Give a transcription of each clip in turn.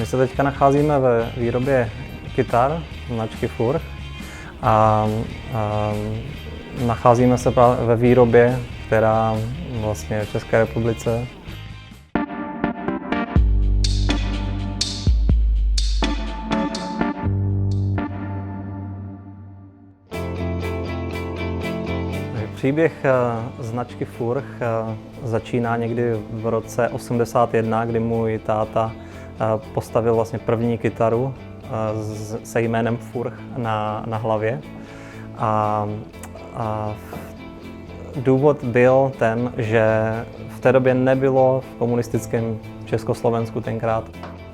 se teďka nacházíme ve výrobě kytar značky Furch a nacházíme se ve výrobě, která vlastně v České republice Příběh značky Furch začíná někdy v roce 1981, kdy můj táta postavil vlastně první kytaru se jménem Furch na hlavě. A důvod byl ten, že v té době nebylo v komunistickém Československu tenkrát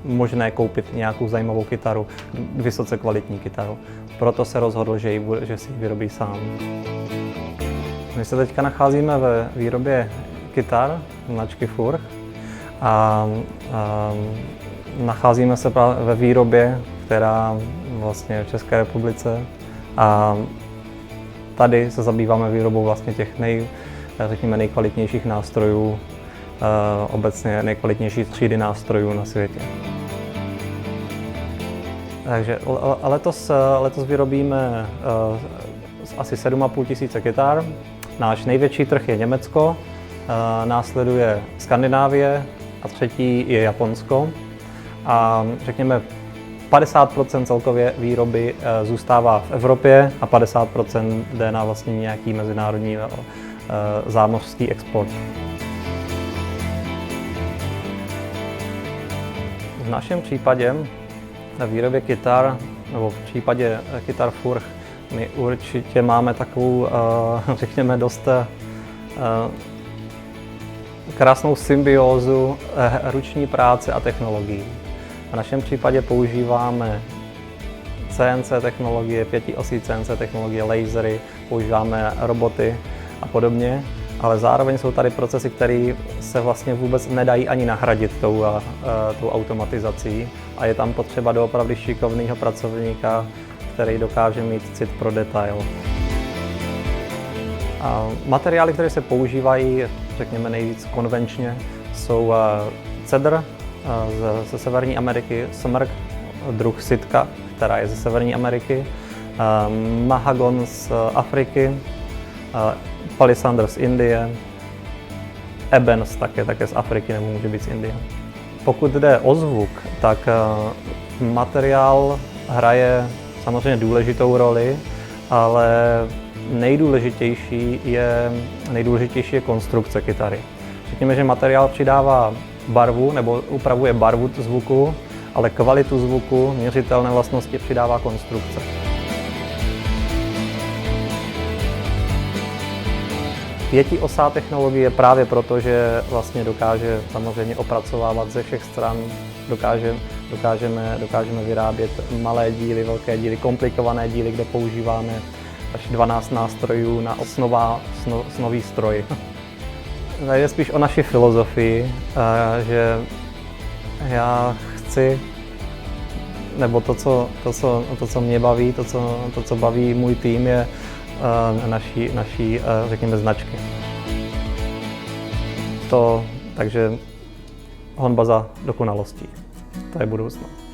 možné koupit nějakou zajímavou kytaru, vysoce kvalitní kytaru. Proto se rozhodl, že si ji vyrobí sám. My se teďka nacházíme ve výrobě kytar značky Furch a nacházíme se ve výrobě, která vlastně v České republice, a tady se zabýváme výrobou vlastně těch řekněme, nejkvalitnějších nástrojů, obecně nejkvalitnější třídy nástrojů na světě. Takže letos vyrobíme asi 7,5 tisíce kytar. Náš největší trh je Německo, následuje Skandinávie a třetí je Japonsko. A řekněme 50% celkově výroby zůstává v Evropě a 50% jde na vlastně nějaký mezinárodní zámořský export. V našem případě na výrobě kytar, nebo v případě kytar Furch, my určitě máme takovou, řekněme, dost krásnou symbiózu ruční práce a technologií. V našem případě používáme CNC technologie, 5osí CNC technologie, lasery, používáme roboty a podobně, ale zároveň jsou tady procesy, které se vlastně vůbec nedají ani nahradit tou automatizací a je tam potřeba doopravdy šikovného pracovníka, který dokáže mít cit pro detail. A materiály, které se používají, řekněme nejvíc konvenčně, jsou cedr ze Severní Ameriky, smrk, druh sitka, která je ze Severní Ameriky, mahagon z Afriky, palisander z Indie, ebens také z Afriky, nebo může být z Indie. Pokud jde o zvuk, tak materiál hraje samozřejmě důležitou roli, ale nejdůležitější je konstrukce kytary. Řekněme, že materiál přidává barvu nebo upravuje barvu zvuku, ale kvalitu zvuku, měřitelné vlastnosti přidává konstrukce. Pětiosá technologie právě proto, že vlastně dokáže samozřejmě opracovávat ze všech stran, dokážeme vyrábět malé díly, velké díly, komplikované díly, kde používáme až 12 nástrojů na osnový stroj. Tady je spíš o naší filozofii, že já chci, nebo to, co mě baví, to, co baví můj tým, je naší řekněme, značky. Takže honba za dokonalostí. To je budoucnost.